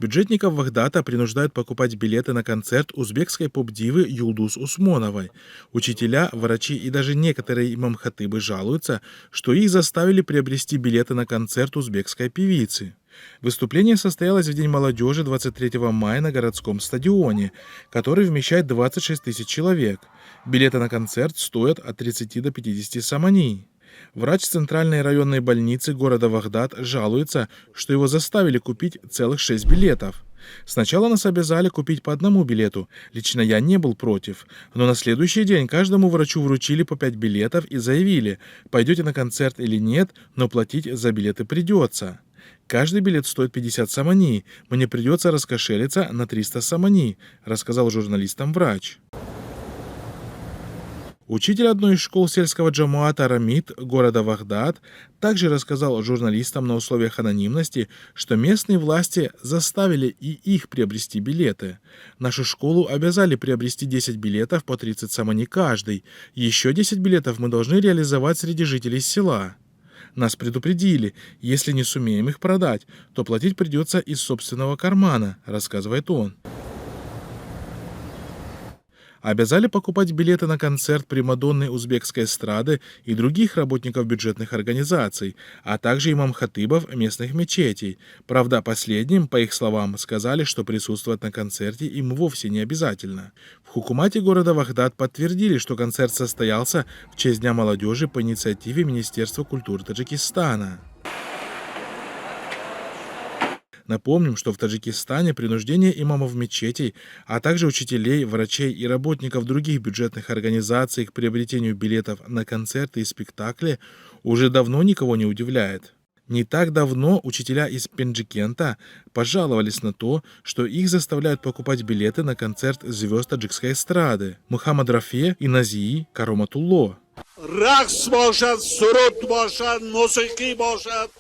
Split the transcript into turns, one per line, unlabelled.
Бюджетников Вагдата принуждают покупать билеты на концерт узбекской поп-дивы Юлдуз Усмоновой. Учителя, врачи и даже некоторые имам-хатыбы жалуются, что их заставили приобрести билеты на концерт узбекской певицы. Выступление состоялось в День молодежи 23 мая на городском стадионе, который вмещает 26 тысяч человек. Билеты на концерт стоят от 30 до 50 самани. Врач Центральной районной больницы города Вагдат жалуется, что его заставили купить целых 6 билетов. Сначала нас обязали купить по одному билету, лично я не был против, но на следующий день каждому врачу вручили по 5 билетов и заявили, пойдете на концерт или нет, но платить за билеты придется. Каждый билет стоит 50 самани, мне придется раскошелиться на 300 самани, рассказал журналистам врач. Учитель одной из школ сельского джамуата Рамид города Вагдат также рассказал журналистам на условиях анонимности, что местные власти заставили и их приобрести билеты. Нашу школу обязали приобрести 10 билетов по 30 самани каждый. Еще 10 билетов мы должны реализовать среди жителей села. Нас предупредили, если не сумеем их продать, то платить придется из собственного кармана, рассказывает он. Обязали покупать билеты на концерт примадонны узбекской эстрады и других работников бюджетных организаций, а также имам-хатыбов местных мечетей. Правда, последним, по их словам, сказали, что присутствовать на концерте им вовсе не обязательно. В хукумате города Вагдат подтвердили, что концерт состоялся в честь Дня молодежи по инициативе Министерства культуры Таджикистана. Напомним, что в Таджикистане принуждение имамов мечетей, а также учителей, врачей и работников других бюджетных организаций к приобретению билетов на концерты и спектакли уже давно никого не удивляет. Не так давно учителя из Пенджикента пожаловались на то, что их заставляют покупать билеты на концерт звезд таджикской эстрады Мухаммад Рафе и Назии Кароматулло.
Ракс бошад, суруд бошад, мусики бошад.